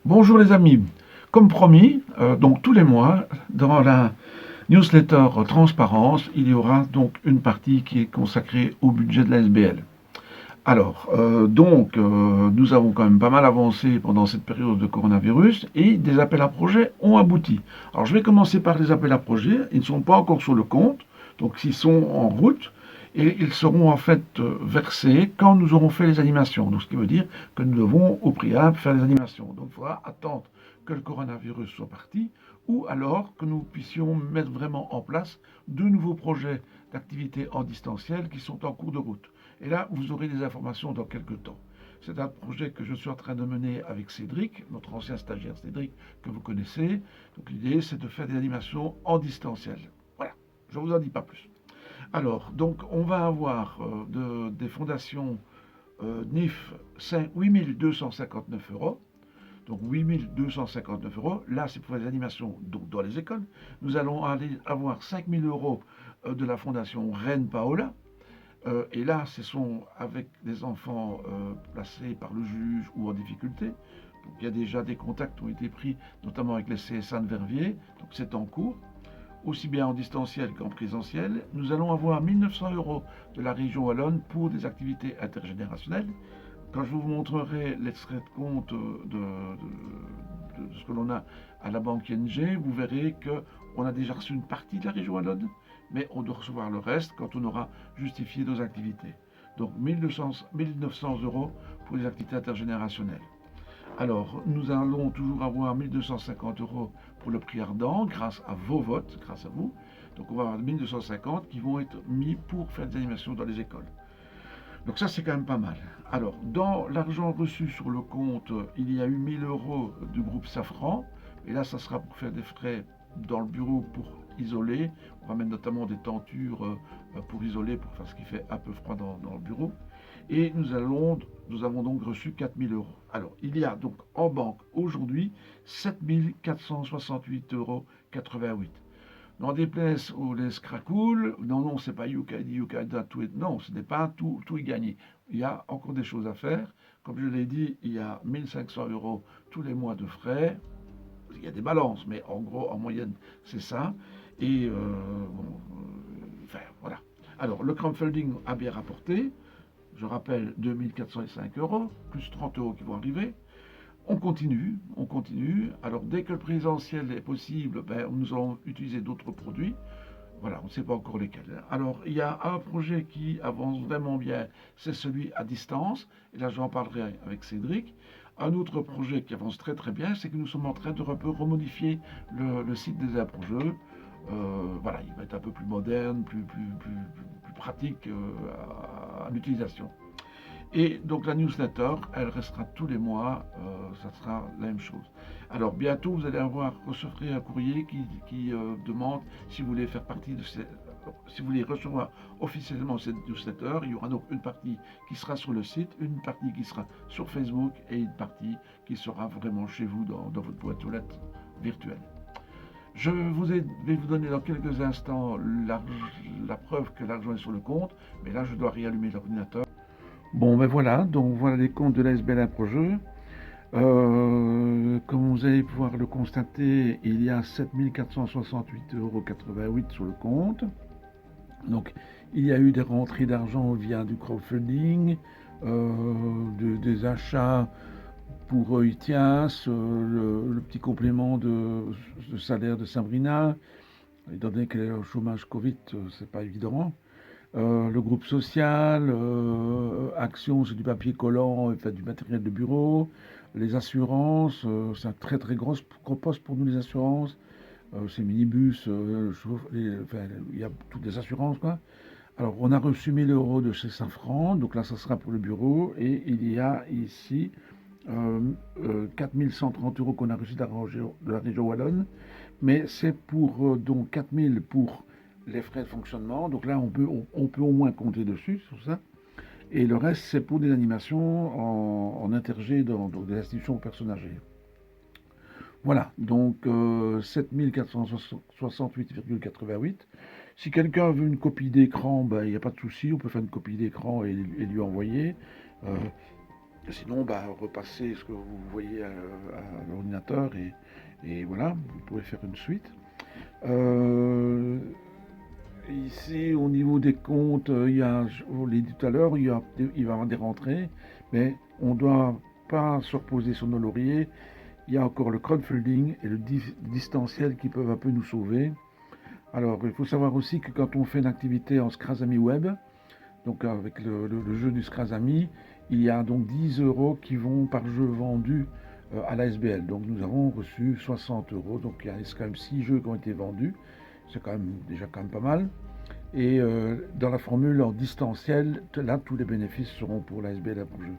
Bonjour les amis, comme promis, donc tous les mois, dans la newsletter Transparence, il y aura donc une partie qui est consacrée au budget de la SBL. Alors, nous avons quand même pas mal avancé pendant cette période de coronavirus et des appels à projets ont abouti. Alors, je vais commencer par les appels à projets. Ils ne sont pas encore sur le compte, donc ils sont en route et ils seront en fait versés quand nous aurons fait les animations. Donc, ce qui veut dire que nous devons au préalable faire les animations. Donc, il faudra attendre que le coronavirus soit parti ou alors que nous puissions mettre vraiment en place de nouveaux projets d'activités en distanciel qui sont en cours de route. Et là, vous aurez des informations dans quelques temps. C'est un projet que je suis en train de mener avec Cédric, notre ancien stagiaire Cédric, que vous connaissez. Donc l'idée, c'est de faire des animations en distanciel. Voilà, je ne vous en dis pas plus. Alors, donc, on va avoir des fondations NIF 8 259 euros. Donc 8 259 euros. Là, c'est pour les animations donc, dans les écoles. Nous allons avoir 5 000 euros de la fondation Reine Paola. Et là, ce sont avec des enfants placés par le juge ou en difficulté. Donc, il y a déjà des contacts qui ont été pris, notamment avec les CSA de Verviers. Donc c'est en cours, aussi bien en distanciel qu'en présentiel. Nous allons avoir 1 900 euros de la région Wallonne pour des activités intergénérationnelles. Quand je vous montrerai l'extrait de compte de ce que l'on a à la banque ING, vous verrez qu'on a déjà reçu une partie de la région Wallonne, mais on doit recevoir le reste quand on aura justifié nos activités. Donc 1900 euros pour les activités intergénérationnelles. Alors, nous allons toujours avoir 1250 euros pour le prix ardent grâce à vos votes, grâce à vous. Donc on va avoir 1250 qui vont être mis pour faire des animations dans les écoles. Donc ça, c'est quand même pas mal. Alors, dans l'argent reçu sur le compte, il y a eu 1000 euros du groupe Safran. Et là, ça sera pour faire des frais dans le bureau pour isoler. On va mettre notamment des tentures pour isoler, pour faire ce qui fait un peu froid dans le bureau. Et nous avons donc reçu 4000 euros. Alors, il y a donc en banque aujourd'hui 7468,88 euros. N'en déplaise aux les cracoul, non, c'est pas Yukaida, tout est, non, ce n'est pas tout, tout est gagné. Il y a encore des choses à faire. Comme je l'ai dit, il y a 1500 euros tous les mois de frais. Il y a des balances, mais en gros, en moyenne, c'est ça. Et enfin, voilà. Alors, le crowdfunding a bien rapporté. Je rappelle 2405 euros, plus 30 euros qui vont arriver. On continue, on continue. Alors dès que le présentiel est possible, nous allons utiliser d'autres produits. Voilà, on ne sait pas encore lesquels. Alors il y a un projet qui avance vraiment bien, c'est celui à distance. Et là j'en parlerai avec Cédric. Un autre projet qui avance très très bien, c'est que nous sommes en train de un peu remodifier le site des impro-jeux. Voilà, il va être un peu plus moderne, plus pratique à l'utilisation. Et donc la newsletter, elle restera tous les mois, ça sera la même chose. Alors bientôt, vous allez recevrez un courrier qui demande si vous voulez faire partie de si vous voulez recevoir officiellement cette newsletter. Il y aura donc une partie qui sera sur le site, une partie qui sera sur Facebook et une partie qui sera vraiment chez vous dans votre boîte aux lettres virtuelle. Vais vous donner dans quelques instants la preuve que l'argent est sur le compte, mais là je dois réallumer l'ordinateur. Bon, ben voilà, donc voilà les comptes de la SBL Improjeu. Comme vous allez pouvoir le constater, il y a 7468,88 euros sur le compte. Donc, il y a eu des rentrées d'argent via du crowdfunding, des achats pour ITIAS, le petit complément de salaire de Sabrina. Étant donné qu'elle est au chômage Covid, c'est pas évident. Le groupe social, Action, c'est du papier collant, enfin, du matériel de bureau. Les assurances, c'est un très très gros poste pour nous les assurances. C'est minibus, enfin, il y a toutes les assurances quoi. Alors on a reçu 1000 euros de chez Safran, donc là ça sera pour le bureau. Et il y a ici 4130 euros qu'on a reçu de la région Wallonne. Mais c'est pour donc 4000 pour les frais de fonctionnement. Donc là, on peut au moins compter dessus, sur ça. Et le reste, c'est pour des animations en intergé dans des institutions aux personnes âgées. Voilà, donc 7468,88. Si quelqu'un veut une copie d'écran, il n'y a pas de souci, on peut faire une copie d'écran et lui envoyer. Sinon, bah, repassez ce que vous voyez à l'ordinateur et voilà, vous pouvez faire une suite. Euh, Ici, au niveau des comptes, je vous l'ai dit tout à l'heure, il va y avoir des rentrées, mais on ne doit pas se reposer sur nos lauriers. Il y a encore le crowdfunding et le distanciel qui peuvent un peu nous sauver. Alors, il faut savoir aussi que quand on fait une activité en Scrazami Web, donc avec le jeu du Scrazami, il y a donc 10 euros qui vont par jeu vendu à la SBL. Donc nous avons reçu 60 euros, donc il y a quand même 6 jeux qui ont été vendus, c'est quand même déjà quand même pas mal. Et dans la formule en distanciel, là tous les bénéfices seront pour la SBL et pour le jeu.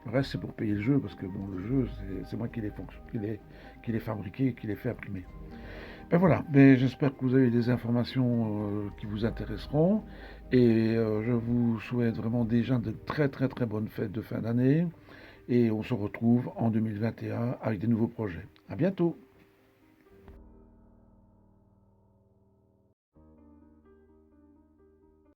Le reste c'est pour payer le jeu, parce que bon, le jeu c'est moi qui l'ai fabriqué, qui l'ai fait imprimer. Ben voilà, ben j'espère que vous avez des informations qui vous intéresseront et je vous souhaite vraiment déjà de très très très bonnes fêtes de fin d'année et on se retrouve en 2021 avec des nouveaux projets. À bientôt.